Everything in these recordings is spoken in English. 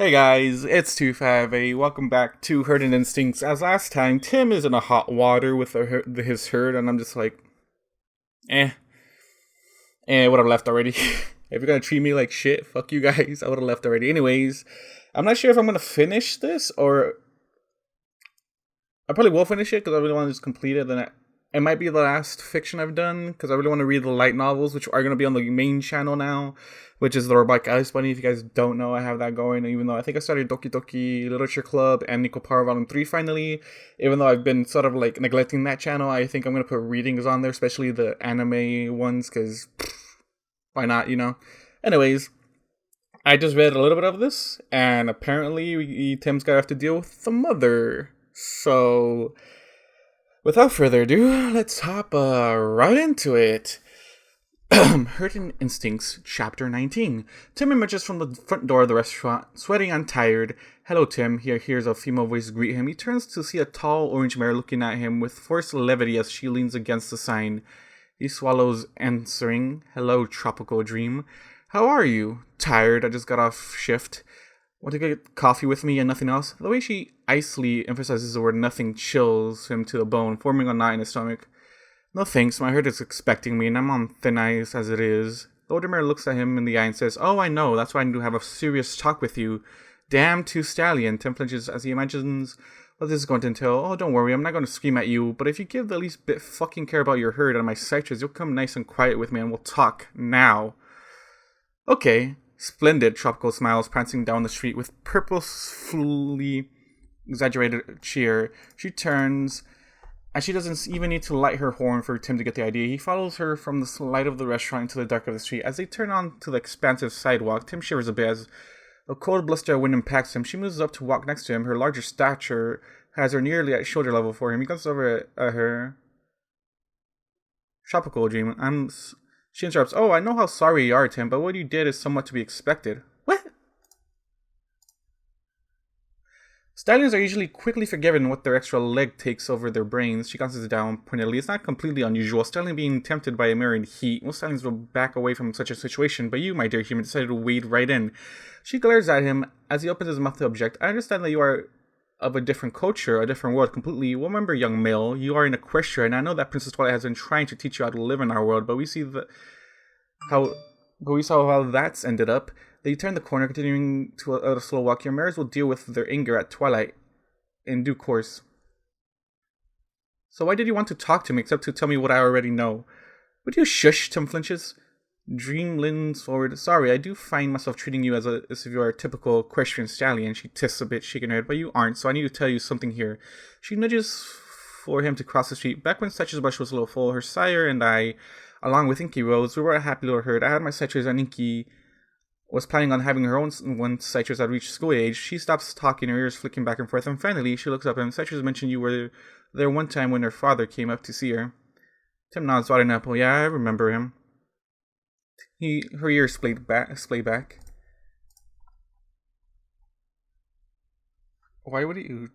Hey guys, it's 258. Welcome back to Herd and Instincts. As last time, Tim is in a hot water with his herd, and I'm just like, eh, would have left already. If you're gonna treat me like shit, fuck you guys, I would have left already. Anyways, I'm not sure if I'm gonna finish this, or I probably will finish it because I really want to just complete it. It might be the last fiction I've done because I really want to read the light novels, which are going to be on the main channel now, which is the Robotic Ice Bunny. If you guys don't know, I have that going. Even though I think I started Doki Doki Literature Club and Nico Power Volume 3 finally. Even though I've been sort of like neglecting that channel, I think I'm going to put readings on there, especially the anime ones, because why not, you know? Anyways, I just read a little bit of this, and apparently Tim's going to have to deal with the mother. So, without further ado, let's hop right into it. Herd and Instincts, Chapter 19. Tim emerges from the front door of the restaurant, sweating and tired. Hello, Tim. He hears a female voice greet him. He turns to see a tall orange mare looking at him with forced levity as she leans against the sign. He swallows, answering, Hello, tropical dream. How are you? Tired. I just got off shift. Want to get coffee with me and nothing else? The way she icily emphasizes the word nothing chills him to the bone, forming a knot in his stomach. No thanks, my herd is expecting me, and I'm on thin ice as it is. The older mare looks at him in the eye and says, Oh, I know, that's why I need to have a serious talk with you. Damn too stallion. Tim flinches as he imagines what this is going to entail. Oh, don't worry, I'm not going to scream at you, but if you give the least bit fucking care about your herd and my citrus, you'll come nice and quiet with me and we'll talk now. Okay. Splendid, Tropical smiles, prancing down the street with purposefully exaggerated cheer. She turns, and she doesn't even need to light her horn for Tim to get the idea. He follows her from the light of the restaurant into the dark of the street. As they turn onto the expansive sidewalk, Tim shivers a bit as a cold bluster of wind impacts him. She moves up to walk next to him. Her larger stature has her nearly at shoulder level for him. He glances over at her. Tropical dream. She interrupts, Oh, I know how sorry you are, Tim, but what you did is somewhat to be expected. What? Stallions are usually quickly forgiven what their extra leg takes over their brains. She glances down pointedly. It's not completely unusual. Stallion being tempted by a mirror in heat. Most stallions will back away from such a situation, but you, my dear human, decided to wade right in. She glares at him as he opens his mouth to object. I understand that you are of a different culture, a different world completely. Remember, young male, you are an Equestria, and I know that Princess Twilight has been trying to teach you how to live in our world, but we saw how that's ended up. They turn the corner, continuing to a slow walk. Your mares will deal with their anger at Twilight in due course. So why did you want to talk to me except to tell me what I already know? Would you shush, Tim flinches? Dream leans forward. Sorry, I do find myself treating you as if you are a typical equestrian stallion. She tists a bit, shaking her head, but you aren't, so I need to tell you something here. She nudges for him to cross the street. Back when Citrus Bush was a little full, her sire and I, along with Inky Rose, we were a happy little herd. I had my citrus and Inky was planning on having her own when Citrus had reached school age. She stops talking, her ears flicking back and forth, and finally she looks up at him. Citrus mentioned you were there one time when her father came up to see her. Tim nods, wadding up. Oh yeah, I remember him. Her ears splay back. Why would you?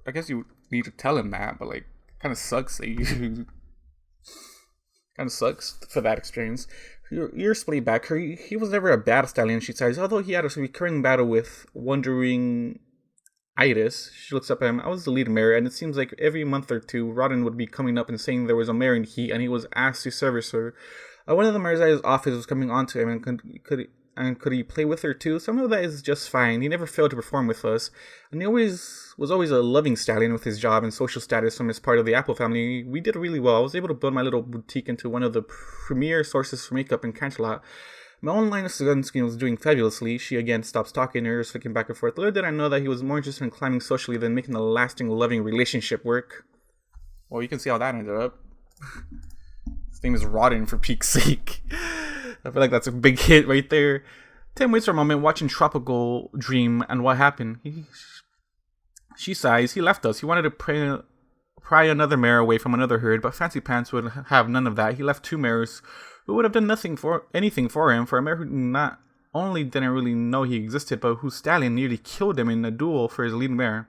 I guess you need to tell him that, but like, kind of sucks that you. Kind of sucks for that experience. Her ears splay back. He was never a bad stallion, she says, although he had a recurring battle with wandering itis. She looks up at him. I was the lead mare, and it seems like every month or two, Rodden would be coming up and saying there was a mare in heat, and he was asked to service her. One of the mares at his office was coming on to him, and could he play with her too? Some of that is just fine. He never failed to perform with us, and he was always a loving stallion with his job and social status from his part of the Apple family. We did really well. I was able to build my little boutique into one of the premier sources for makeup in Canterlot. My own line of sunscreen was doing fabulously. She again stops talking, her ears flicking back and forth. Little did I know that he was more interested in climbing socially than making a lasting, loving relationship work. Well, you can see how that ended up. His name is Rodden, for peak's sake. I feel like that's a big hit right there. Tim waits for a moment, watching Tropical Dream, and what happened? She sighs. He left us. He wanted to pry another mare away from another herd, but Fancy Pants would have none of that. He left two mares who would have done anything for him, for a mare who not only didn't really know he existed, but whose stallion nearly killed him in a duel for his lead mare.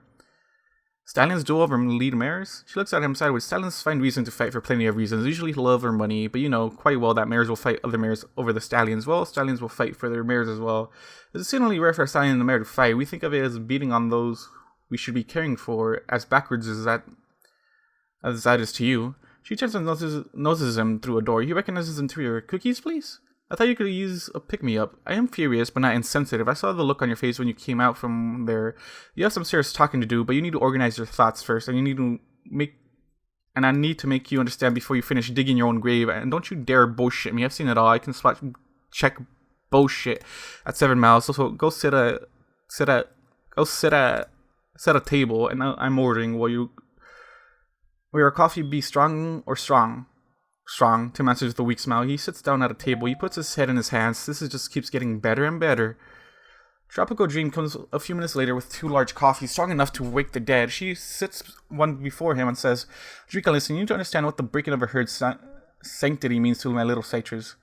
Stallions duel over lead mares? She looks at him sideways. Stallions find reason to fight for plenty of reasons, usually love or money, but you know quite well that mares will fight other mares over the stallions. Well, stallions will fight for their mares as well. It's exceedingly rare for a stallion and a mare to fight. We think of it as beating on those we should be caring for, as backwards as that is to you. She turns and noses him through a door. He recognizes interior. Cookies, please? I thought you could use a pick-me-up. I am furious, but not insensitive. I saw the look on your face when you came out from there. You have some serious talking to do, but you need to organize your thoughts first, and I need to make you understand before you finish digging your own grave. And don't you dare bullshit me. I've seen it all. I can spot check bullshit at 7 miles. So go sit at a table, and I'm ordering. Will your coffee be strong or strong? Strong. Tim answers with a weak smile. He sits down at a table. He puts his head in his hands. This just keeps getting better and better. Tropical Dream comes a few minutes later with 2 large coffees, strong enough to wake the dead. She sits one before him and says, Drika, listen, you need to understand what the breaking of a herd's sanctity means to my little citrus.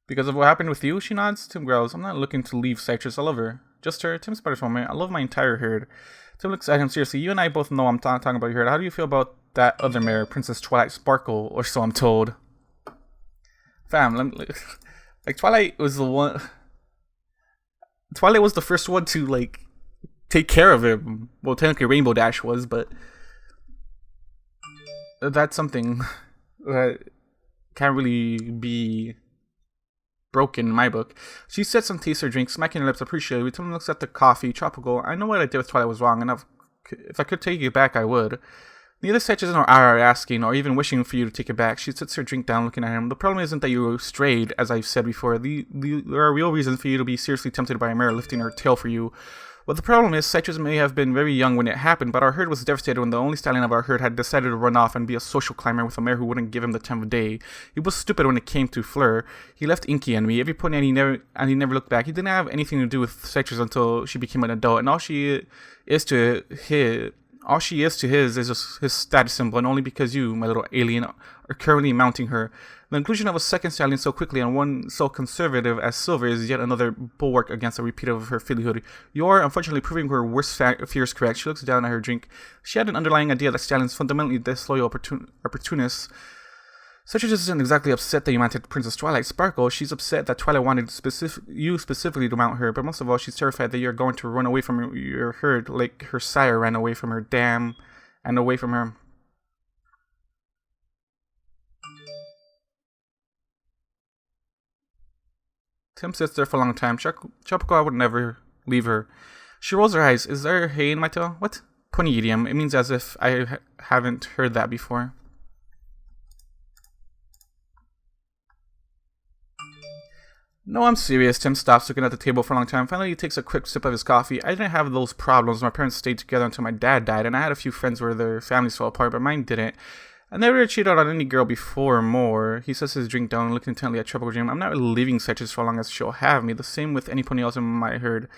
Because of what happened with you? She nods. Tim growls. I'm not looking to leave Citrus. I love her. Just her. Tim sputters for a moment. I love my entire herd. Tim looks at him seriously. You and I both know I'm talking about your herd. How do you feel about that other mare, Princess Twilight Sparkle, or so I'm told? Fam, like Twilight was the one. Twilight was the first one to like take care of him. Well, technically Rainbow Dash was, but that's something that can't really be broken in my book. She sets and tastes her drink, smacking her lips appreciatively. Tim looks at the coffee, tropical. I know what I did with Twilight was wrong, and if I could take it back, I would. Neither Citrus nor I are asking, or even wishing for you to take it back. She sets her drink down, looking at him. The problem isn't that you strayed, as I've said before. There are real reasons for you to be seriously tempted by a mare lifting her tail for you. What the problem is, Citrus may have been very young when it happened, but our herd was devastated when the only stallion of our herd had decided to run off and be a social climber with a mare who wouldn't give him the time of day. He was stupid when it came to Fleur. He left Inky and me every point, and he never looked back. He didn't have anything to do with Citrus until she became an adult, and all she is to his is just his status symbol, and only because you, my little alien, are currently mounting her. The inclusion of a second stallion so quickly and one so conservative as Silver is yet another bulwark against a repeat of her fillyhood. You are, unfortunately, proving her worst fears correct. She looks down at her drink. She had an underlying idea that stallions fundamentally disloyal opportunists. Citrus isn't exactly upset that you mounted Princess Twilight Sparkle. She's upset that Twilight wanted you specifically to mount her, but most of all, she's terrified that you're going to run away from your herd like her sire ran away from her dam and away from her. Tim sits there for a long time. Tropical would never leave her. She rolls her eyes. Is there hay in my tail? What? Pony idiom. It means as if I haven't heard that before. No, I'm serious. Tim stops looking at the table for a long time. Finally, he takes a quick sip of his coffee. I didn't have those problems. My parents stayed together until my dad died, and I had a few friends where their families fell apart, but mine didn't. I never cheated on any girl before or more. He sets his drink down, looking intently at Tropical Dream. I'm not leaving Citrus for as long as she'll have me. The same with any pony else in my herd.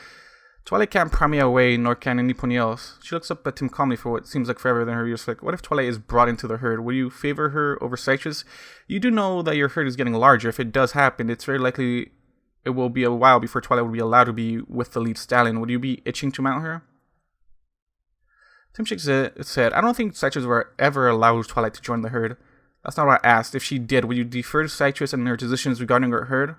Twilight can't pry me away, nor can any pony else. She looks up at Tim calmly for what seems like forever, then her ears flick. What if Twilight is brought into the herd? Will you favor her over Citrus? You do know that your herd is getting larger. If it does happen, it's very likely it will be a while before Twilight will be allowed to be with the lead stallion. Would you be itching to mount her? Tim shakes his head. I don't think Citrus will ever allow Twilight to join the herd. That's not what I asked. If she did, would you defer to Citrus and her decisions regarding her herd?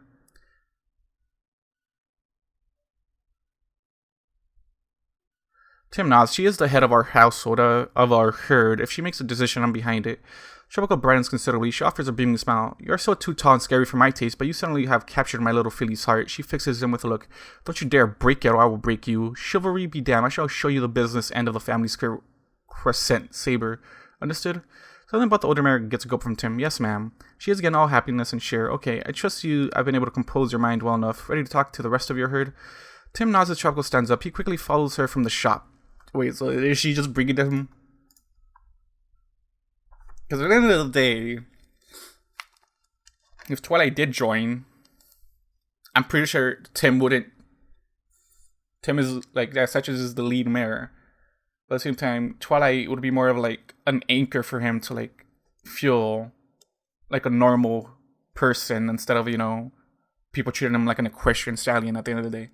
Tim nods. She is the head of our household, of our herd. If she makes a decision, I'm behind it. Tropical brightens considerably. She offers a beaming smile. You are so too tall and scary for my taste, but you suddenly have captured my little filly's heart. She fixes him with a look. Don't you dare break it, or I will break you. Chivalry be damned. I shall show you the business end of the family's crescent saber. Understood? Something about the older mare gets a go from Tim. Yes, ma'am. She is again all happiness and cheer. Okay, I trust you. I've been able to compose your mind well enough. Ready to talk to the rest of your herd? Tim nods as Tropical stands up. He quickly follows her from the shop. Wait, so is she just bringing him? Because at the end of the day, if Twilight did join, I'm pretty sure Tim wouldn't. Tim is like that, such as the lead mare. But at the same time, Twilight would be more of like an anchor for him to like feel like a normal person instead of, you know, people treating him like an equestrian stallion at the end of the day.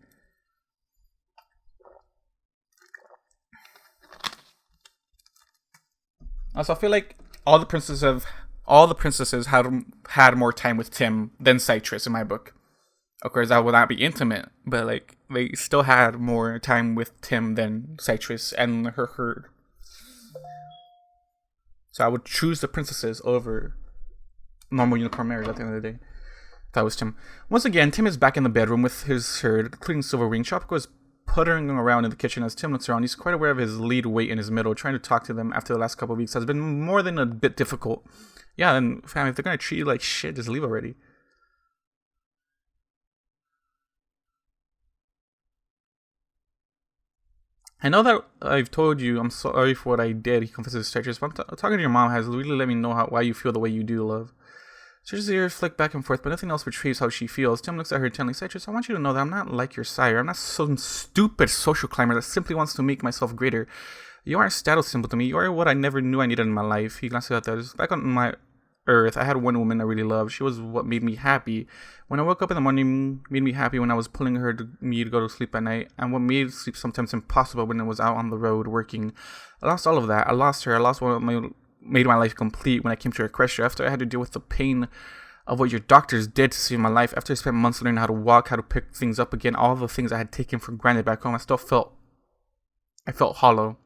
Also, I feel like all the princesses had more time with Tim than Citrus in my book. Of course, that would not be intimate, but like they still had more time with Tim than Citrus and her herd. So I would choose the princesses over normal unicorn marriage at the end of the day. That was Tim. Once again, Tim is back in the bedroom with his herd, including Silverwing. Tropico is puttering around in the kitchen as Tim looks around. He's quite aware of his lead weight in his middle. Trying to talk to them after the last couple of weeks has been more than a bit difficult. Yeah, and fam, if they're gonna treat you like shit, just leave already. I know that I've told you I'm sorry for what I did, he confesses to Citrus, but talking to your mom has really let me know why you feel the way you do, love. Citrus' ears flick back and forth, but nothing else betrays how she feels. Tim looks at her intently. Citrus, I want you to know that I'm not like your sire. I'm not some stupid social climber that simply wants to make myself greater. You are a status symbol to me. You are what I never knew I needed in my life. He glances at that. Back on my earth, I had one woman I really loved. She was what made me happy. When I woke up in the morning, made me happy when I was pulling me to go to sleep at night, and what made sleep sometimes impossible when I was out on the road working. I lost all of that. I lost her. I lost what made my life complete when I came to Equestria. After I had to deal with the pain of what your doctors did to save my life, after I spent months learning how to walk, how to pick things up again, all the things I had taken for granted back home, I felt hollow.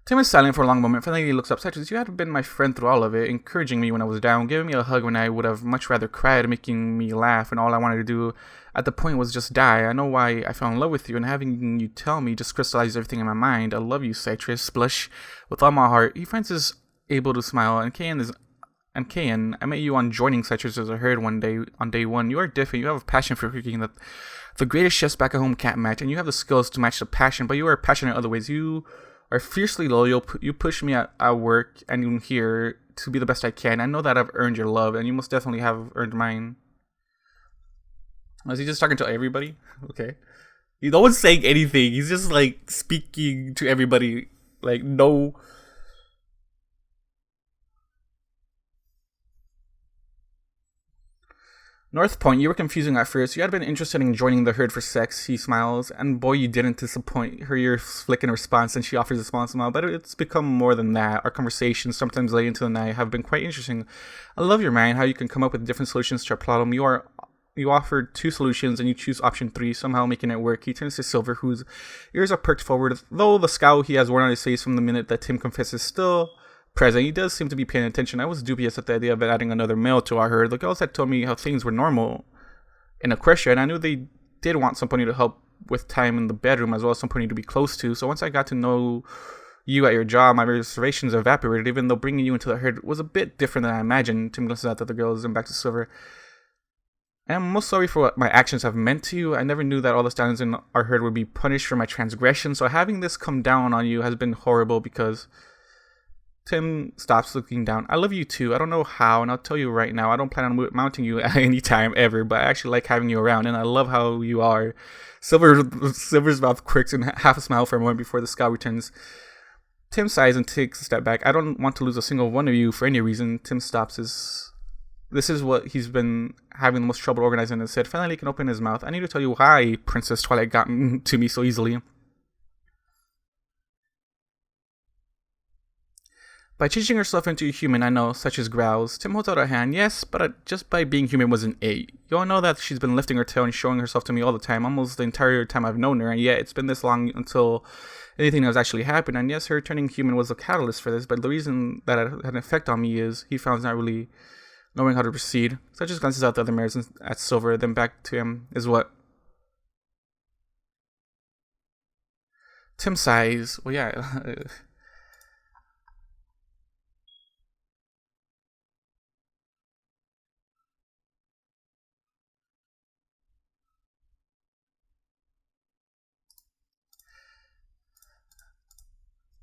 Tim is silent for a long moment. Finally, he looks up. Citrus, you had been my friend through all of it, encouraging me when I was down, giving me a hug when I would have much rather cried, making me laugh, and all I wanted to do at the point was just die. I know why I fell in love with you, and having you tell me just crystallized everything in my mind. I love you, Citrus. Blush with all my heart. He finds his able to smile, and Cayanne, I met you on joining Citrus as a herd on day one. You are different. You have a passion for cooking that the greatest chefs back at home can't match, and you have the skills to match the passion, but you are passionate in other ways. You are fiercely loyal. You push me at work and here to be the best I can. I know that I've earned your love, and you most definitely have earned mine. Was he just talking to everybody? Okay. No one's saying anything. He's just like speaking to everybody. Like, no. North Point, you were confusing at first. You had been interested in joining the herd for sex, he smiles, and boy, you didn't disappoint. Her ears flick in response, and she offers a small smile, but it's become more than that. Our conversations, sometimes late into the night, have been quite interesting. I love your mind, how you can come up with different solutions to our problem. You offered 2 solutions, and you choose option 3, somehow making it work. He turns to Silver, whose ears are perked forward, though the scowl he has worn on his face from the minute that Tim confesses still present. He does seem to be paying attention. I was dubious at the idea of adding another male to our herd. The girls had told me how things were normal in Equestria, and I knew they did want somebody to help with time in the bedroom as well as somebody to be close to. So once I got to know you at your job, my reservations evaporated, even though bringing you into the herd was a bit different than I imagined. Tim glances at the other girls and back to Silver. I am most sorry for what my actions have meant to you. I never knew that all the stallions in our herd would be punished for my transgression, so having this come down on you has been horrible because... Tim stops looking down. I love you too. I don't know how, and I'll tell you right now, I don't plan on mounting you at any time ever, but I actually like having you around, and I love how you are. Silver's mouth quirks in half a smile for a moment before the scowl returns. Tim sighs and takes a step back. I don't want to lose a single one of you for any reason. Tim stops. This is what he's been having the most trouble organizing in his head. Finally, he can open his mouth. I need to tell you why Princess Twilight got to me so easily. By changing herself into a human, I know, such as growls. Tim holds out her hand. Yes, but just by being human wasn't it. You all know that she's been lifting her tail and showing herself to me all the time, almost the entire time I've known her, and yet it's been this long until anything has actually happened. And yes, her turning human was a catalyst for this, but the reason that it had an effect on me is he found not really knowing how to proceed. So I just glances out the other mares at Silver, then back to him, is what? Tim sighs. Well, yeah...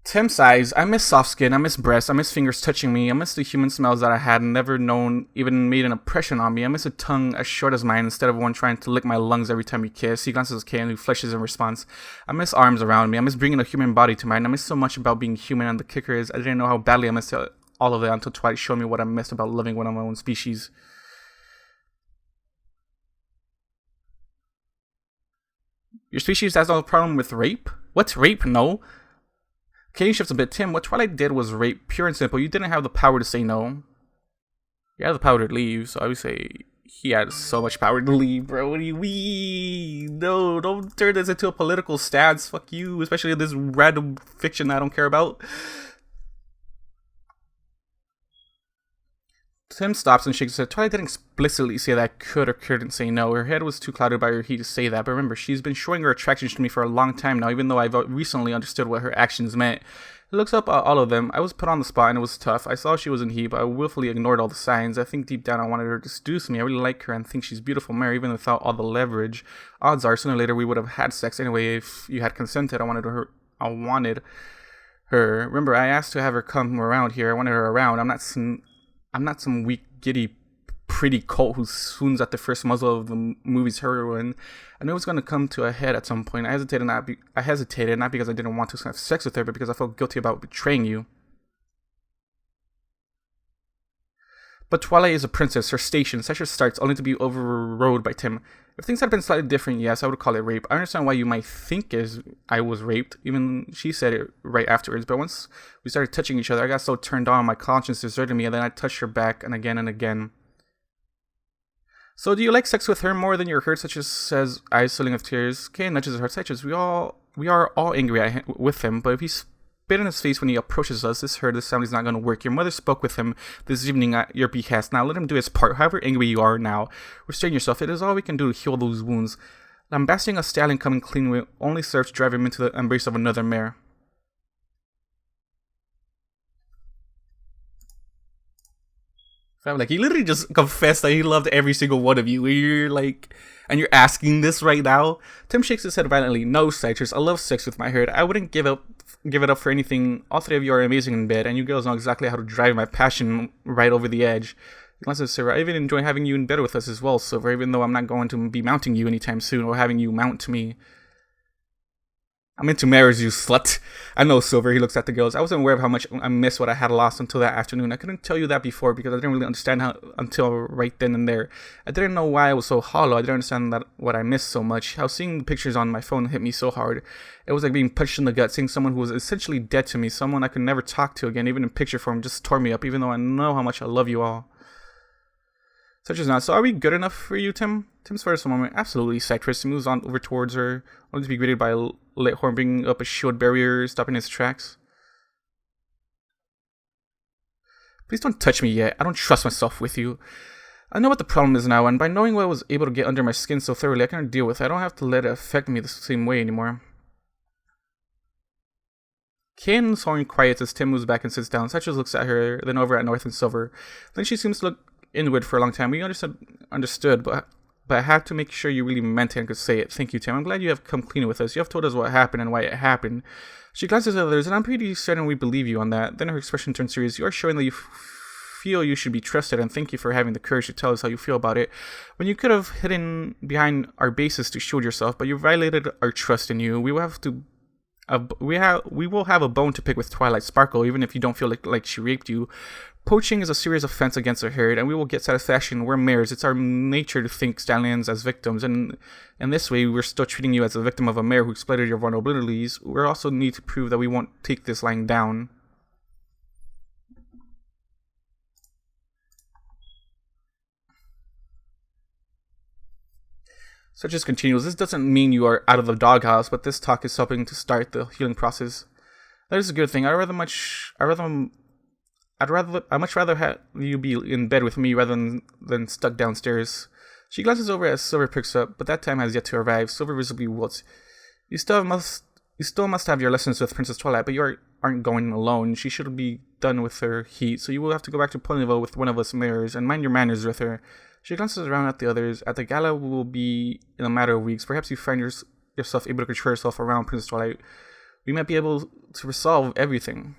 Tim sighs. I miss soft skin, I miss breasts, I miss fingers touching me, I miss the human smells that I had never known even made an impression on me. I miss a tongue as short as mine instead of one trying to lick my lungs every time we kiss. He glances at Cayanne, who flushes in response. I miss arms around me, I miss bringing a human body to mine. I miss so much about being human, and the kicker is I didn't know how badly I missed all of it until Twilight showed me what I missed about living one of my own species. Your species has no problem with rape? What's rape? No. Cayanne shifts a bit. Tim, what Twilight did was rape, pure and simple. You didn't have the power to say no. You had the power to leave, so I would say he had so much power to leave, bro. What do you mean? No, don't turn this into a political stance. Fuck you, especially in this random fiction I don't care about. Tim stops and shakes his head. Twilight didn't explicitly say that I could or couldn't say no. Her head was too clouded by her heat to say that. But remember, she's been showing her attraction to me for a long time now, even though I've recently understood what her actions meant. He looks up at all of them. I was put on the spot and it was tough. I saw she was in heat, but I willfully ignored all the signs. I think deep down I wanted her to seduce me. I really like her and think she's beautiful, Mary, even without all the leverage. Odds are, sooner or later we would have had sex anyway if you had consented. I wanted her. Remember, I asked to have her come around here. I wanted her around. I'm not some weak, giddy, pretty colt who swoons at the first muzzle of the movie's heroine. I knew it was going to come to a head at some point. I hesitated not because I didn't want to have sex with her, but because I felt guilty about betraying you. But Twilight is a princess. Her station, such as starts, only to be overrode by Tim. If things had been slightly different, yes, I would call it rape. I understand why you might think I was raped. Even she said it right afterwards. But once we started touching each other, I got so turned on, my conscience deserted me, and then I touched her back and again and again. So do you like sex with her more than your hurt, such as says, eyes filling with tears? Cayanne nudges her, such as we are all angry with him, but if he's spit in his face when he approaches us, this family's not going to work. Your mother spoke with him this evening at your behest. Now let him do his part. However angry you are now, restrain yourself. It is all we can do to heal those wounds. Lambasting a stallion coming clean will only serve to drive him into the embrace of another mare. Like, he literally just confessed that he loved every single one of you. You're like, and you're asking this right now? Tim shakes his head violently. No, Citrus, I love sex with my herd. I wouldn't give it up for anything. All three of you are amazing in bed, and you girls know exactly how to drive my passion right over the edge. He glances at Silver. I even enjoy having you in bed with us as well, Silver, even though I'm not going to be mounting you anytime soon, or having you mount to me. I'm into marriage, you slut. I know, Silver. He looks at the girls. I wasn't aware of how much I missed what I had lost until that afternoon. I couldn't tell you that before because I didn't really understand how until right then and there. I didn't know why I was so hollow. I didn't understand that what I missed so much. How seeing the pictures on my phone hit me so hard. It was like being punched in the gut. Seeing someone who was essentially dead to me, someone I could never talk to again, even in picture form, just tore me up. Even though I know how much I love you all. Such as not. So are we good enough for you, Tim? Tim's first a moment. Absolutely, Citrus. He moves on over towards her, only to be greeted by a lit horn bringing up a shield barrier, stopping his tracks. Please don't touch me yet. I don't trust myself with you. I know what the problem is now, and by knowing what I was able to get under my skin so thoroughly, I can deal with it. I don't have to let it affect me the same way anymore. Cayanne's horn quiets as Tim moves back and sits down. Citrus looks at her, then over at North and Silver. Then she seems to look inward for a long time. We understood, but I had to make sure you really meant it and could say it. Thank you, Tim. I'm glad you have come clean with us. You have told us what happened and why it happened. She glances at others, and I'm pretty certain we believe you on that. Then her expression turns serious. You are showing that you feel you should be trusted, and thank you for having the courage to tell us how you feel about it. When you could have hidden behind our bases to shield yourself, but you violated our trust in you. We will have a bone to pick with Twilight Sparkle, even if you don't feel like she raped you. Poaching is a serious offense against our herd, and we will get satisfaction. We're mares. It's our nature to think stallions as victims, and in this way, we're still treating you as a victim of a mare who exploited your vulnerabilities. We also need to prove that we won't take this lying down. So it just continues. This doesn't mean you are out of the doghouse, but this talk is helping to start the healing process. That is a good thing. I'd much rather have you be in bed with me rather than stuck downstairs. She glances over as Silver picks up, but that time has yet to arrive. Silver visibly wilts. You still must have your lessons with Princess Twilight, but you aren't going alone. She should be done with her heat, so you will have to go back to Ponyville with one of us mares, and mind your manners with her. She glances around at the others. At the gala will be in a matter of weeks. Perhaps you find yourself able to control yourself around Princess Twilight. We might be able to resolve everything.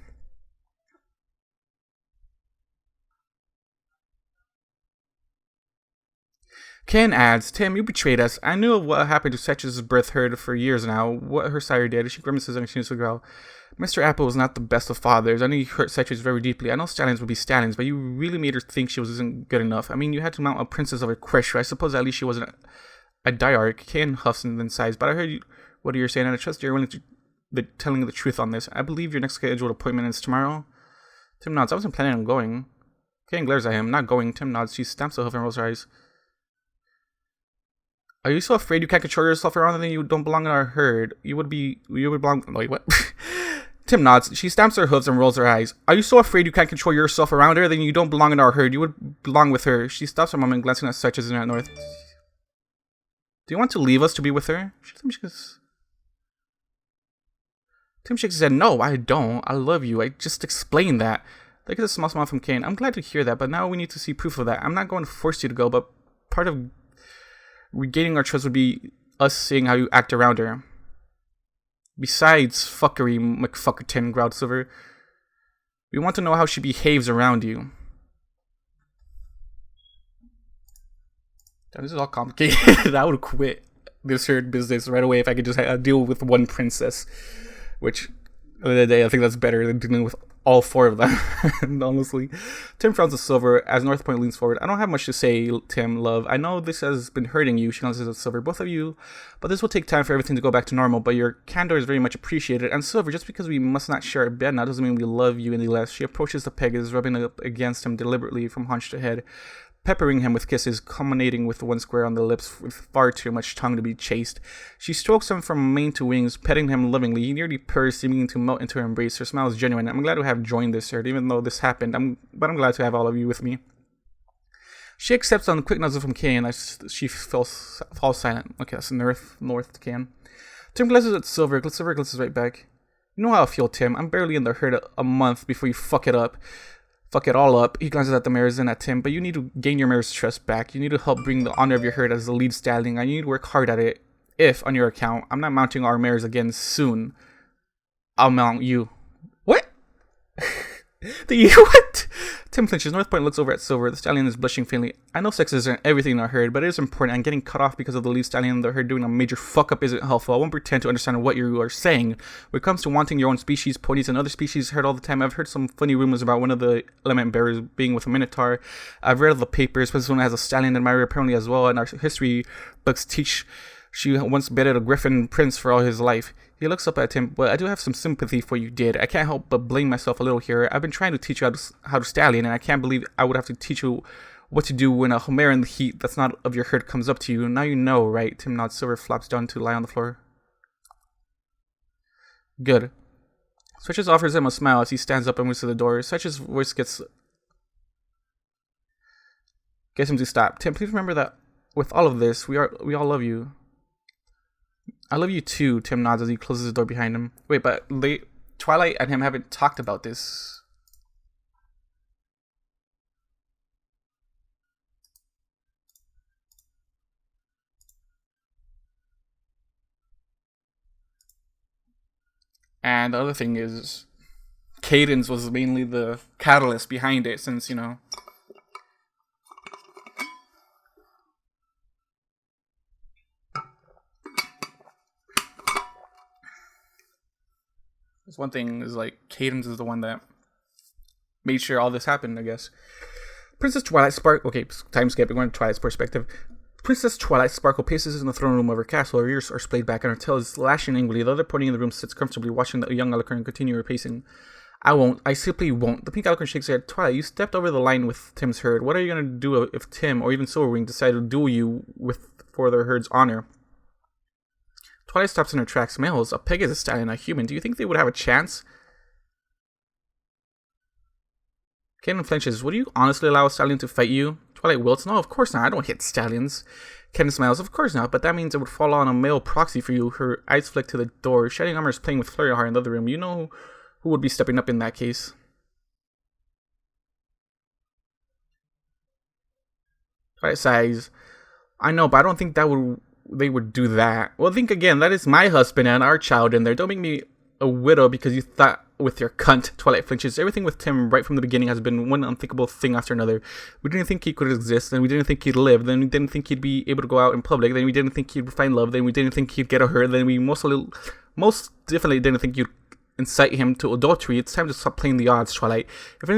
Ken adds, Tim, you betrayed us. I knew of what happened to Setch's birth herd for years now, what her sire did. She grimaces and continues to growl. Mr. Apple was not the best of fathers. I know you hurt Setch's very deeply. I know stallions would be stallions, but you really made her think she wasn't good enough. I mean, you had to mount a princess of a crush. I suppose at least she wasn't a diarch. Cayanne huffs and then sighs, but I heard what you're saying, and I trust you're willing telling the truth on this. I believe your next scheduled appointment is tomorrow. Tim nods. I wasn't planning on going. Cayanne glares at him. Not going. Tim nods. She stamps her hoof and rolls her eyes. Are you so afraid you can't control yourself around and then you don't belong in our herd? You would belong. Wait, what? Tim nods. She stamps her hooves and rolls her eyes. Are you so afraid you can't control yourself around her? Then you don't belong in our herd. You would belong with her. She stops for a moment, glancing at Stretches in at North. Do you want to leave us to be with her? Tim shakes his head. No, I don't. I love you. I just explained that. Look at the small smile from Cayanne. I'm glad to hear that, but now we need to see proof of that. I'm not going to force you to go, but part of regaining our trust would be us seeing how you act around her. Besides fuckery, McFuckerton, growled Silver. We want to know how she behaves around you. This is all complicated. I would quit this herd business right away if I could just deal with one princess. Which, at the end of the day, I think that's better than dealing with all four of them, honestly. Tim frowns at Silver as North Point leans forward. I don't have much to say, Tim, love. I know this has been hurting you, she glances at Silver. Both of you, but this will take time for everything to go back to normal, but your candor is very much appreciated. And Silver, just because we must not share a bed now doesn't mean we love you any less. She approaches the Pegasus, rubbing up against him deliberately from hunch to head, peppering him with kisses, culminating with one square on the lips with far too much tongue to be chased. She strokes him from mane to wings, petting him lovingly. He nearly purrs, seeming to melt into her embrace. Her smile is genuine. I'm glad to have joined this herd, even though this happened. But I'm glad to have all of you with me. She accepts on a quick nuzzle from Cayanne as she falls silent. Okay, that's north to Cayanne. Tim glances at Silver. Silver glances right back. You know how I feel, Tim. I'm barely in the herd a month before you fuck it all up. He glances at the mares and at Tim, but you need to gain your mare's trust back. You need to help bring the honor of your herd as the lead stallion, and you need to work hard at it. If, on your account, I'm not mounting our mares again soon, I'll mount you. What? What? Tim flinches. North Point looks over at Silver. The stallion is blushing faintly. I know sex isn't everything in our herd, but it is important, and getting cut off because of the lead stallion in the herd doing a major fuck-up isn't helpful. I won't pretend to understand what you are saying. When it comes to wanting your own species, ponies and other species herd all the time. I've heard some funny rumors about one of the element bearers being with a minotaur. I've read of the papers, but this one has a stallion admirer apparently as well, and our history books teach she once bedded a griffin prince for all his life. He looks up at him, but I do have some sympathy for you did. I can't help but blame myself a little here. I've been trying to teach you how to stallion, and I can't believe I would have to teach you what to do when a mare in the heat that's not of your herd comes up to you. Now you know, right? Tim nods. Silver flops down to lie on the floor. Good. Stretches offers him a smile as he stands up and moves to the door. Stretches' voice gets him to stop. Tim, please remember that with all of this, we all love you. I love you too, Tim nods as he closes the door behind him. Wait, but Twilight and him haven't talked about this. And the other thing is, Cadence was mainly the catalyst behind it, since, you know, one thing is like Cadence is the one that made sure all this happened, I guess. Princess Twilight Sparkle. Okay, time skip. We're going to Twilight's perspective. Princess Twilight Sparkle paces in the throne room of her castle. Her ears are splayed back and her tail is lashing angrily. The other pony in the room sits comfortably, watching the young Alicorn continue her pacing. I won't. I simply won't. The pink Alicorn shakes her head. Twilight, you stepped over the line with Tim's herd. What are you going to do if Tim or even Silverwing decide to duel you for their herd's honor? Twilight stops in her tracks. Males, a Pegasus stallion, a human. Do you think they would have a chance? Cayanne flinches. Would you honestly allow a stallion to fight you? Twilight wilts. No, of course not. I don't hit stallions. Cayanne smiles. Of course not, but that means it would fall on a male proxy for you. Her eyes flick to the door. Shining Armor is playing with Fleur in the other room. You know who would be stepping up in that case. Twilight sighs. I know, but I don't think they would do that. Well, think again. That is my husband and our child in there. Don't make me a widow because you thought with your cunt. Twilight flinches. Everything with Tim right from the beginning has been one unthinkable thing after another. We didn't think he could exist, then we didn't think he'd live, then we didn't think he'd be able to go out in public, then we didn't think he'd find love, then we didn't think he'd get a herd, then we most definitely didn't think you'd incite him to adultery. It's time to stop playing the odds, Twilight. If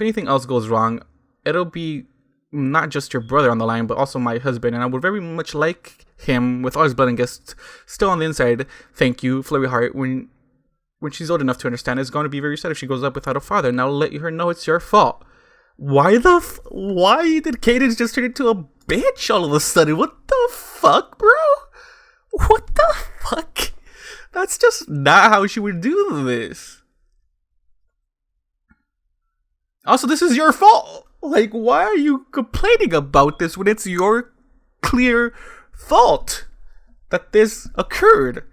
anything else goes wrong, it'll be not just your brother on the line, but also my husband, and I would very much like him, with all his blood and guts still on the inside. Thank you, Flurry Heart. When she's old enough to understand, it's going to be very sad if she grows up without a father. Now let her know it's your fault. Why did Cadence just turn into a bitch all of a sudden? What the fuck, bro? What the fuck? That's just not how she would do this. Also, this is your fault. Like, why are you complaining about this when it's your clear fault that this occurred?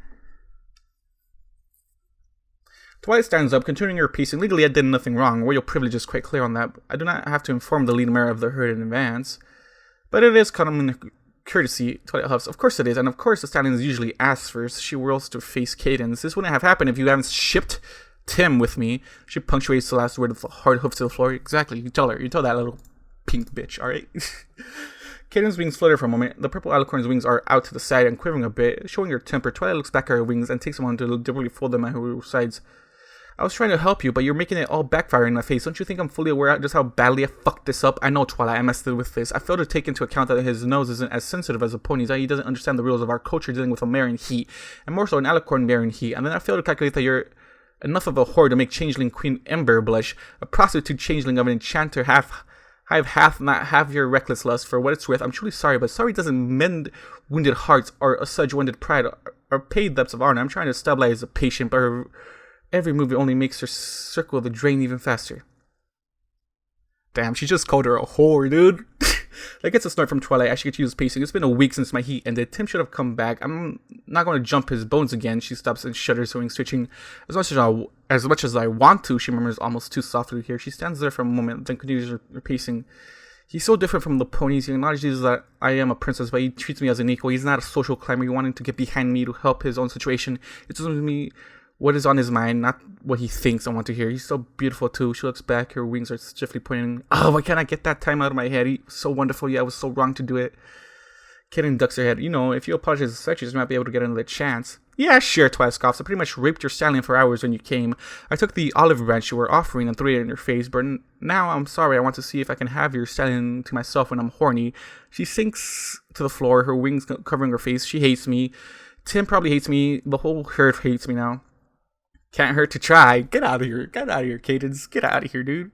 Twilight stands up, continuing her pacing. Legally, I did nothing wrong. Royal privilege is quite clear on that. I do not have to inform the lead mayor of the herd in advance. But it is common courtesy. Twilight huffs. Of course it is. And of course the stallions usually ask first. She whirls to face Cadence. This wouldn't have happened if you hadn't shipped Tim with me. She punctuates the last word with a hard hoof to the floor. Exactly. You tell her. You tell that little pink bitch, alright? Cadence's wings flutter for a moment. The purple alicorn's wings are out to the side and quivering a bit. Showing her temper, Twilight looks back at her wings and takes them on to deliberately fold them at her sides. I was trying to help you, but you're making it all backfire in my face. Don't you think I'm fully aware of just how badly I fucked this up? I know, Twilight, I messed with this. I failed to take into account that his nose isn't as sensitive as a pony's. He doesn't understand the rules of our culture dealing with a mare in heat, and more so an alicorn mare in heat. And then I failed to calculate that you're enough of a whore to make changeling Queen Ember blush, a prostitute changeling of an enchanter not have your reckless lust. For what it's worth, I'm truly sorry, but sorry doesn't mend wounded hearts or assuage wounded pride or paid depths of honor. I'm trying to stabilize a patient, but her every move only makes her circle the drain even faster. Damn, she just called her a whore, dude. That gets a snort from Twilight as she continues pacing. It's been a week since my heat ended. Tim should have come back. I'm not going to jump his bones again. She stops and shudders, switching. As much as I want to, she murmurs almost too softly here. She stands there for a moment, then continues her pacing. He's so different from the ponies. He acknowledges that I am a princess, but he treats me as an equal. He's not a social climber. He wanted to get behind me to help his own situation. It doesn't me what is on his mind, not what he thinks I want to hear. He's so beautiful too. She looks back, her wings are stiffly pointing. Oh, why can't I get that time out of my head? He's so wonderful. Yeah, I was so wrong to do it. Cadence ducks her head. You know, if you apologize to such, you just might be able to get another chance. Yeah, sure, Twilight scoffs. I pretty much raped your stallion for hours when you came. I took the olive branch you were offering and threw it in your face, but now I'm sorry. I want to see if I can have your stallion to myself when I'm horny. She sinks to the floor, her wings covering her face. She hates me. Tim probably hates me. The whole herd hates me now. Can't hurt to try. Get out of here. Get out of here, Cadence. Get out of here, dude.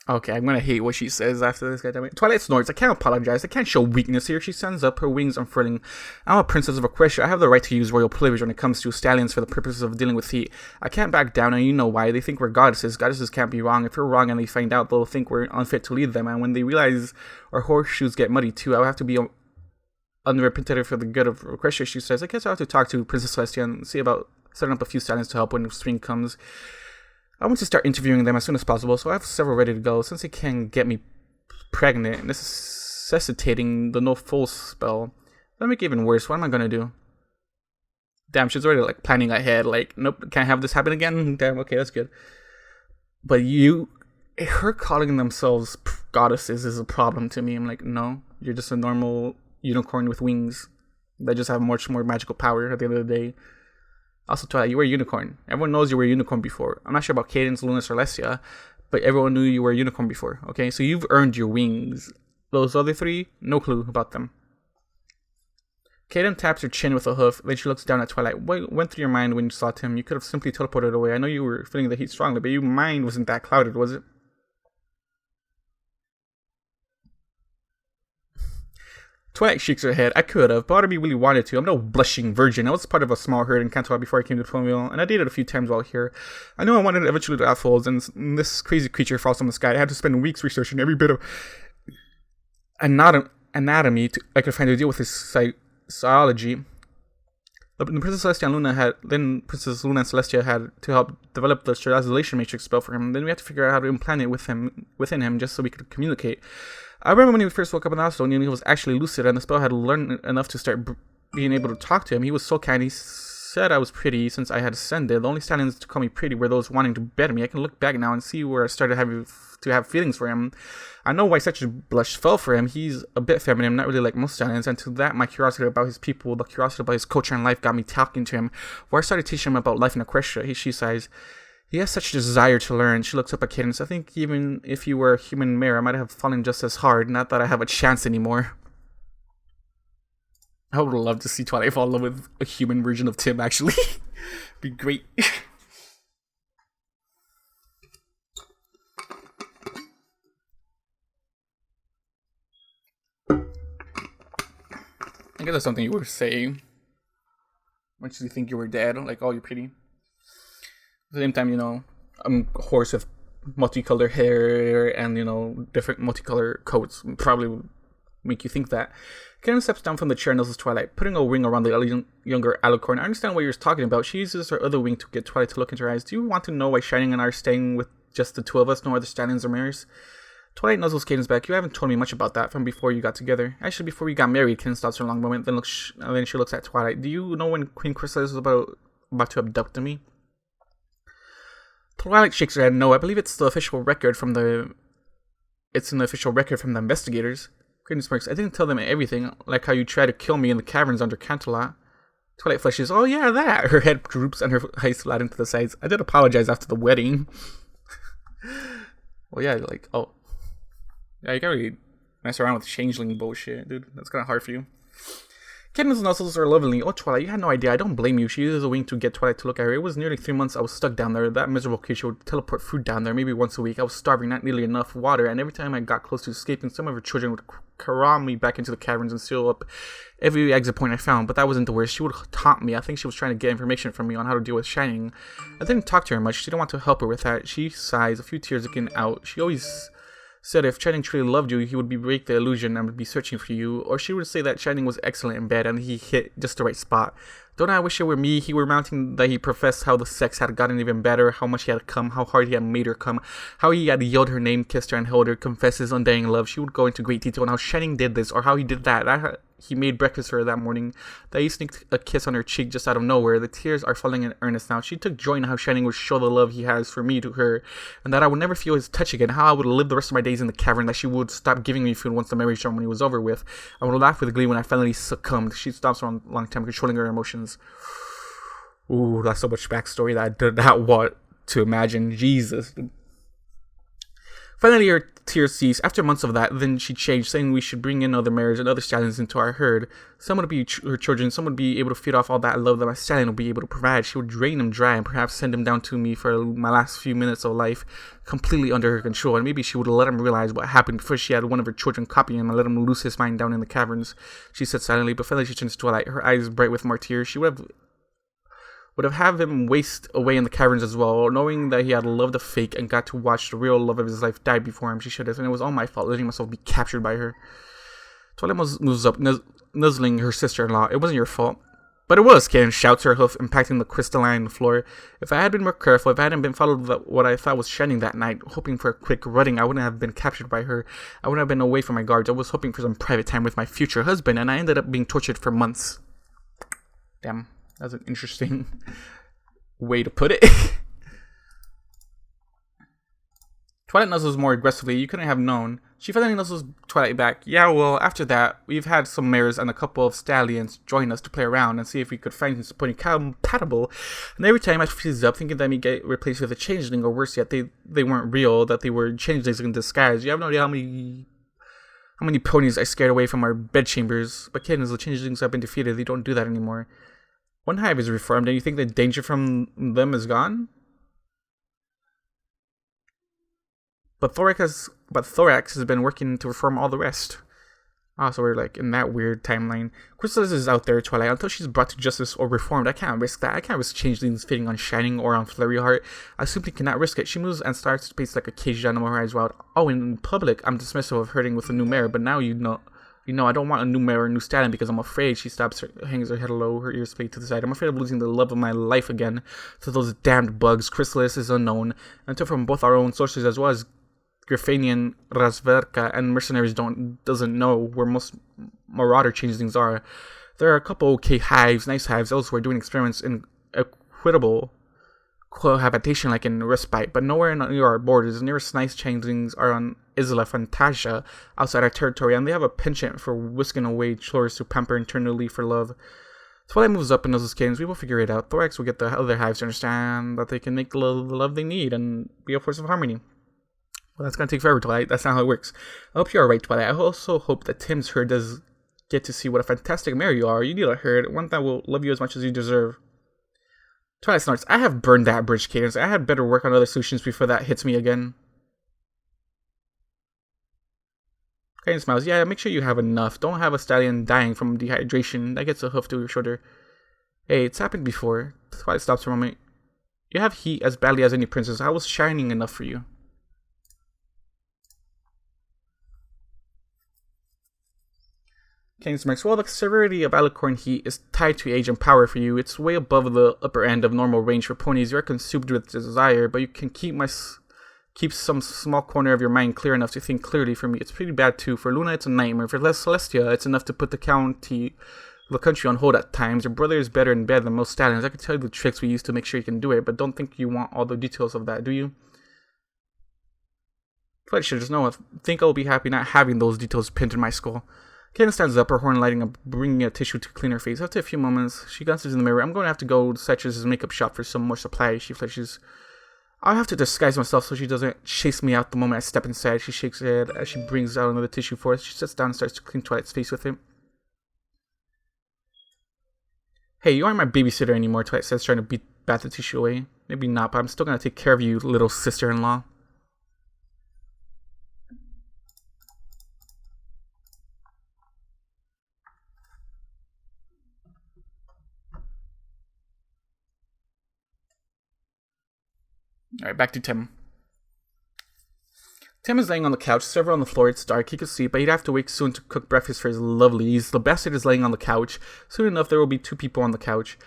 Okay, I'm gonna hate what she says after this, goddammit. Twilight snorts. I can't apologize. I can't show weakness here. She stands up, her wings unfurling. I'm a princess of Equestria. I have the right to use royal privilege when it comes to stallions for the purposes of dealing with heat. I can't back down, and you know why. They think we're goddesses. Goddesses can't be wrong. If we're wrong and they find out, they'll think we're unfit to lead them. And when they realize our horseshoes get muddy too, I'll have to be unrepentant for the good of Equestria, she says. I guess I'll have to talk to Princess Celestia and see about setting up a few stallions to help when spring comes. I want to start interviewing them as soon as possible, so I have several ready to go. Since they can get me pregnant, necessitating the no full spell, that'll make it even worse. What am I gonna do? Damn, she's already like planning ahead. Like, nope, can't have this happen again. Damn, okay, that's good. But her calling themselves goddesses is a problem to me. I'm like, no, you're just a normal unicorn with wings that just have much more magical power at the end of the day. Also, Twilight, you were a unicorn. Everyone knows you were a unicorn before. I'm not sure about Cadence, Luna, or Celestia, but everyone knew you were a unicorn before, okay? So you've earned your wings. Those other three, no clue about them. Cadence taps her chin with a hoof, then she looks down at Twilight. What went through your mind when you saw Tim? You could have simply teleported away. I know you were feeling the heat strongly, but your mind wasn't that clouded, was it? Twilight shakes her head. I could have, but part of me really wanted to. I'm no blushing virgin. I was part of a small herd in Canterlot before I came to Ponyville, and I dated a few times while here. I know I wanted eventually to have foals, and this crazy creature falls from the sky. I had to spend weeks researching every bit of anatomy I could find to deal with his psychology. Princess Celestia and Luna Princess Luna and Celestia had to help develop the sterilization matrix spell for him. Then we had to figure out how to implant it within him just so we could communicate. I remember when he first woke up in the hospital and he was actually lucid and the spell had learned enough to start being able to talk to him. He was so kind. He said I was pretty since I had ascended. The only stallions to call me pretty were those wanting to better me. I can look back now and see where I started to have feelings for him. I know why such a blush fell for him. He's a bit feminine, not really like most stallions, and to that, my curiosity about his people, the curiosity about his culture and life got me talking to him. Where I started teaching him about life in Equestria, she sighs. He has such a desire to learn. She looks up at Cadence. I think even if you were a human mare, I might have fallen just as hard. Not that I have a chance anymore. I would love to see Twilight fall in love with a human version of Tim, actually. Be great. I guess that's something you were saying. Once you think you were dead, like, oh, you're pretty. At the same time, you know, I'm a horse with multicolored hair and, you know, different multicolored coats probably would make you think that. Cayanne steps down from the chair and nuzzles Twilight, putting a wing around the younger alicorn. I understand what you're talking about. She uses her other wing to get Twilight to look into her eyes. Do you want to know why Shining and I are staying with just the two of us, no other stallions or mares? Twilight nuzzles Cadence back. You haven't told me much about that from before you got together. Actually, before we got married, Cadence stops for a long moment, then she looks at Twilight. Do you know when Queen Chrysalis was about to abduct me? Twilight shakes her head. No, I believe it's the official record from the... It's in the official record from the investigators. Cadence smirks. I didn't tell them everything, like how you tried to kill me in the caverns under Canterlot. Twilight flushes. Oh yeah, that. Her head droops and her eyes flatten to the sides. I did apologize after the wedding. Well, yeah, like, oh. Yeah, you can't really mess around with changeling bullshit, dude. That's kind of hard for you. Cadence's nuzzles are lovely. Oh, Twilight, you had no idea. I don't blame you. She uses a wing to get Twilight to look at her. It was nearly 3 months I was stuck down there. That miserable creature would teleport food down there, maybe once a week. I was starving, not nearly enough water, and every time I got close to escaping, some of her children would corral me back into the caverns and seal up every exit point I found. But that wasn't the worst. She would taunt me. I think she was trying to get information from me on how to deal with Shining. I didn't talk to her much. She didn't want to help her with that. She sighs, a few tears again out. She always said if Shining truly loved you, he would break the illusion and would be searching for you. Or she would say that Shining was excellent in bed and he hit just the right spot. Don't I wish it were me? He were mounting that he professed how the sex had gotten even better, how much he had come, how hard he had made her come, how he had yelled her name, kissed her, and held her, confessed his undying love. She would go into great detail on how Shining did this, or how he did that. He made breakfast for her that morning, that he sneaked a kiss on her cheek just out of nowhere. The tears are falling in earnest now. She took joy in how Shining would show the love he has for me to her, and that I would never feel his touch again, how I would live the rest of my days in the cavern, that she would stop giving me food once the marriage ceremony was over with. I would laugh with glee when I finally succumbed. She stops for a long time, controlling her emotions. Ooh, that's so much backstory that I did not want to imagine. Jesus. Finally, her tears ceased. After months of that, then she changed, saying we should bring in other mares and other stallions into our herd. Some would be her children, some would be able to feed off all that love that my stallion would be able to provide. She would drain them dry and perhaps send them down to me for my last few minutes of life, completely under her control. And maybe she would let him realize what happened before she had one of her children copy him and let him lose his mind down in the caverns. She said silently, but finally she turns to Twilight, her eyes bright with more tears. She would have had him waste away in the caverns as well, knowing that he had loved the fake and got to watch the real love of his life die before him. She should have, and it was all my fault, letting myself be captured by her. Twilight moves up, nuzzling her sister-in-law. It wasn't your fault. But it was, Cayanne shouts, her hoof impacting the crystalline floor. If I had been more careful, if I hadn't been followed what I thought was Shining that night, hoping for a quick running, I wouldn't have been captured by her. I wouldn't have been away from my guards. I was hoping for some private time with my future husband, and I ended up being tortured for months. Damn. That's an interesting way to put it. Twilight nuzzles more aggressively. You couldn't have known. She finally nuzzles Twilight back. Yeah, well, after that, we've had some mares and a couple of stallions join us to play around and see if we could find something compatible. And every time I freeze up, thinking that we get replaced with a changeling, or worse yet, they weren't real, that they were changelings in disguise. You have no idea how many ponies I scared away from our bedchambers. But Cadence, the changelings have been defeated. They don't do that anymore. One hive is reformed, and you think the danger from them is gone? But Thorax has been working to reform all the rest. Ah, so we're like in that weird timeline. Chrysalis is out there, Twilight. Until she's brought to justice or reformed, I can't risk that. I can't risk changelings fitting on Shining or on Fleur Heart. I simply cannot risk it. She moves and starts to pace like a caged animal, her eyes wild. Oh, in public, I'm dismissive of hurting with a new mare, but now you know, I don't want a new mare or a new stallion because I'm afraid. She stops, hangs her head low, her ears played to the side. I'm afraid of losing the love of my life again to those damned bugs. Chrysalis is unknown, until from both our own sources as well as Grifanian, Razverka, and mercenaries doesn't know where most marauder changelings are. There are a couple okay hives, nice hives elsewhere doing experiments in equitable cohabitation like in Respite, but nowhere near our borders. The nearest nice changelings are on Isla Fantasia, outside our territory, and they have a penchant for whisking away chores to pamper internally for love. Twilight moves up and knows his cadence. We will figure it out. Thorax will get the other hives to understand that they can make the love they need and be a force of harmony. Well, that's gonna take forever, Twilight. That's not how it works. I hope you're alright, Twilight. I also hope that Tim's herd does get to see what a fantastic mare you are. You need a herd, one that will love you as much as you deserve. Twilight snorts. I have burned that bridge, Cadence. I had better work on other solutions before that hits me again. Cadence smiles. Yeah, make sure you have enough. Don't have a stallion dying from dehydration. That gets a hoof to your shoulder. Hey, it's happened before. Twilight stops for a moment. You have heat as badly as any princess. I was shining enough for you. Cadence remarks, well, the severity of alicorn heat is tied to age and power for you. It's way above the upper end of normal range for ponies. You're consumed with desire, but you can keep some small corner of your mind clear enough to think clearly. For me, it's pretty bad too. For Luna, it's a nightmare. For Celestia, it's enough to put the country on hold at times. Your brother is better in bed than most stallions. I can tell you the tricks we use to make sure you can do it, but don't think you want all the details of that, do you? Quite sure, just know I think I'll be happy not having those details pinned in my skull. Cayanne stands up, her horn lighting up, bringing a tissue to clean her face. After a few moments, she glances in the mirror. I'm going to have to go to Citrus's makeup shop for some more supplies. She flashes. I'll have to disguise myself so she doesn't chase me out the moment I step inside. She shakes her head as she brings out another tissue for us. She sits down and starts to clean Twilight's face with it. Hey, you aren't my babysitter anymore, Twilight says, trying to bat the tissue away. Maybe not, but I'm still going to take care of you, little sister-in-law. Alright, back to Tim. Tim is laying on the couch, server on the floor. It's dark, he could sleep, but he'd have to wake soon to cook breakfast for his lovelies. The bastard is laying on the couch. Soon enough, there will be 2 people on the couch.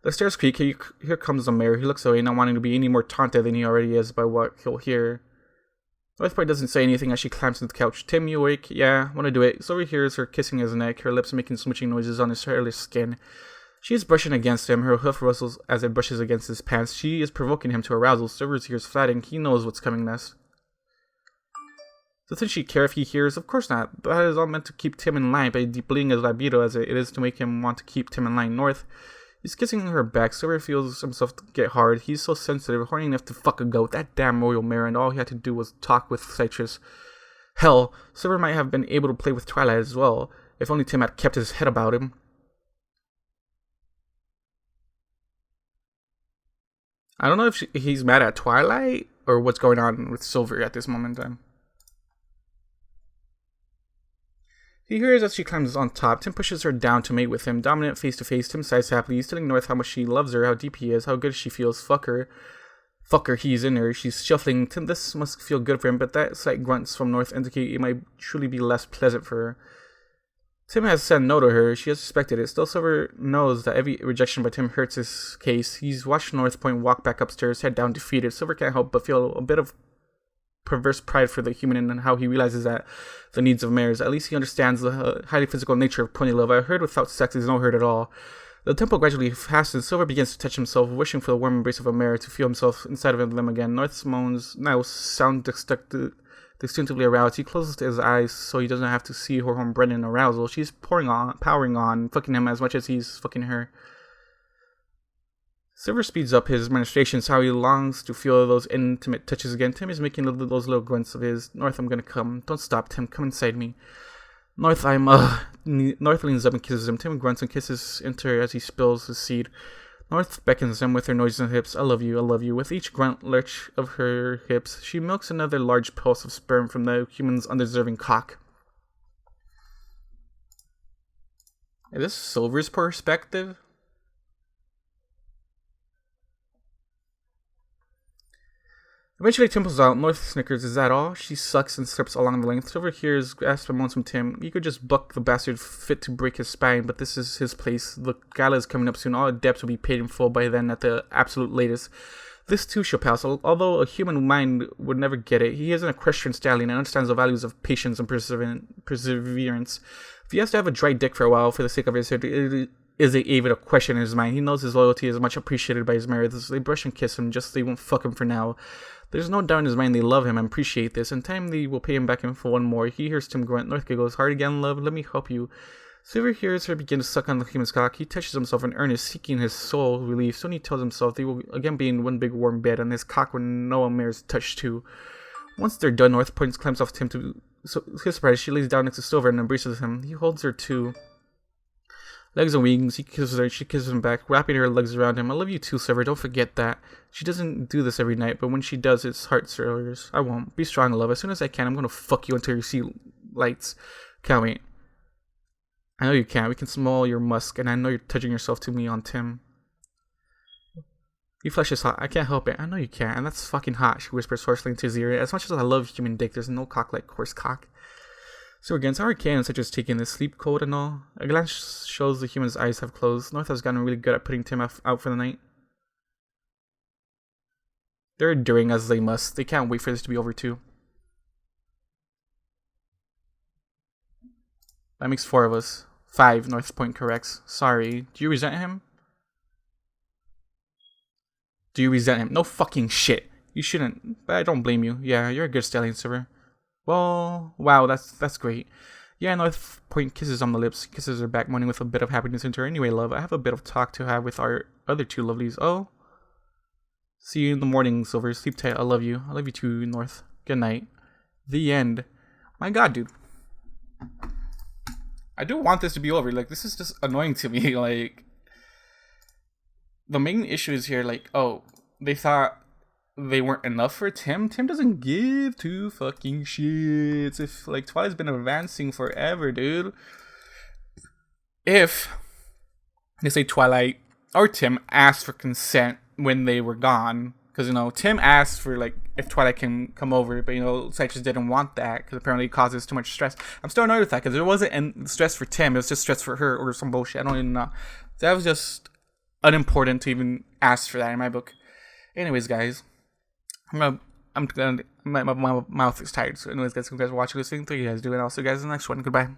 The stairs creak. Here comes the mayor. He looks away, not wanting to be any more taunted than he already is by what he'll hear. Northport doesn't say anything as she climbs into the couch. Tim, you awake? Yeah, want to do it. So overhears her kissing his neck, her lips making smooching noises on his hairless skin. She is brushing against him, her hoof rustles as it brushes against his pants. She is provoking him to arousal. Silver's ears flattening. He knows what's coming next. Doesn't she care if he hears? Of course not. That is all meant to keep Tim in line by depleting his libido as it is to make him want to keep Tim in line. North. He's kissing her back. Silver feels himself get hard. He's so sensitive, horny enough to fuck a goat. That damn royal mare, and all he had to do was talk with Citrus. Hell, Silver might have been able to play with Twilight as well, if only Tim had kept his head about him. I don't know if he's mad at Twilight or what's going on with Silver at this moment in time. He hears as she climbs on top. Tim pushes her down to mate with him. Dominant face to face, Tim sighs happily. He's telling North how much she loves her, how deep he is, how good she feels. Fuck her, he's in her. She's shuffling. Tim, this must feel good for him, but that slight grunts from North indicate it might truly be less pleasant for her. Tim has said no to her. She has suspected it. Still, Silver knows that every rejection by Tim hurts his case. He's watched North Point walk back upstairs, head down, defeated. Silver can't help but feel a bit of perverse pride for the human and how he realizes that the needs of mares. At least he understands the highly physical nature of pony love. A herd without sex is no herd at all. The tempo gradually fastens. Silver begins to touch himself, wishing for the warm embrace of a mare to feel himself inside of them again. North's moans now sound distinctively aroused. He closes his eyes so he doesn't have to see her hormone in arousal. She's powering on, fucking him as much as he's fucking her. Silver speeds up his ministrations, how he longs to feel those intimate touches again. Tim is making those little grunts of his. North, I'm gonna come. Don't stop, Tim. Come inside me. North, North leans up and kisses him. Tim grunts and kisses into her as he spills his seed. North beckons him with her noises and hips. I love you, I love you. With each grunt lurch of her hips, she milks another large pulse of sperm from the human's undeserving cock. Is this Silver's perspective? Eventually, Tim pulls out. North snickers. Is that all? She sucks and slips along the length. Silver hears gasps and moans from Tim. You could just buck the bastard fit to break his spine, but this is his place. The gala is coming up soon. All debts will be paid in full by then at the absolute latest. This too shall pass, although a human mind would never get it. He isn't a Christian stallion and understands the values of patience and perseverance. If he has to have a dry dick for a while for the sake of his head, it is even a question in his mind. He knows his loyalty is much appreciated by his marrieds. They brush and kiss him, just they won't fuck him for now. There's no doubt in his mind they love him and appreciate this. In time, they will pay him back in for one more. He hears Tim grunt. North giggles. Hard again, love. Let me help you. Silver hears her begin to suck on the human's cock. He touches himself in earnest, seeking his soul relief. Soon he tells himself they will again be in one big warm bed, and his cock when no one mares touched too. Once they're done, North points climbs off Tim to his surprise. She lays down next to Silver and embraces him. He holds her too. Legs and wings, he kisses her, she kisses him back, wrapping her legs around him. I love you too, Silver, don't forget that. She doesn't do this every night, but when she does, it's heart surgers. I won't. Be strong, love. As soon as I can, I'm gonna fuck you until you see lights. Can't wait. I know you can. We can smell your musk, and I know you're touching yourself to me on Tim. Your flesh is hot. I can't help it. I know you can't, and that's fucking hot, she whispers hoarsely into his ear. As much as I love human dick, there's no cock like horse cock. So again, sorry Cayanne such as taking the sleep cold and all. A glance shows the human's eyes have closed. North has gotten really good at putting Tim out for the night. They're doing as they must. They can't wait for this to be over too. That makes 4 of us. 5, North Point corrects. Sorry. Do you resent him? Do you resent him? No fucking shit. You shouldn't, but I don't blame you. Yeah, you're a good stallion, Silver. Well, wow, that's great. Yeah, North Point kisses on the lips, kisses her back, moaning with a bit of happiness into her. Anyway, love, I have a bit of talk to have with our other 2 lovelies. Oh? See you in the morning, Silver. Sleep tight. I love you. I love you too, North. Good night. The end. My god, dude. I do want this to be over. Like, this is just annoying to me. Like, the main issue is here, like, oh, they thought they weren't enough for Tim. Tim doesn't give 2 fucking shits. If, like, Twilight's been advancing forever, dude. If they say Twilight or Tim asked for consent when they were gone, because, you know, Tim asked for, like, if Twilight can come over, but, you know, Cypress didn't want that because apparently it causes too much stress. I'm still annoyed with that because it wasn't stress for Tim, it was just stress for her or some bullshit. I don't even know. That was just unimportant to even ask for that in my book. Anyways, guys, my mouth is tired. So, anyways, guys, thank you guys for watching, listening. Thank you guys, do it. I'll see you guys in the next one. Goodbye.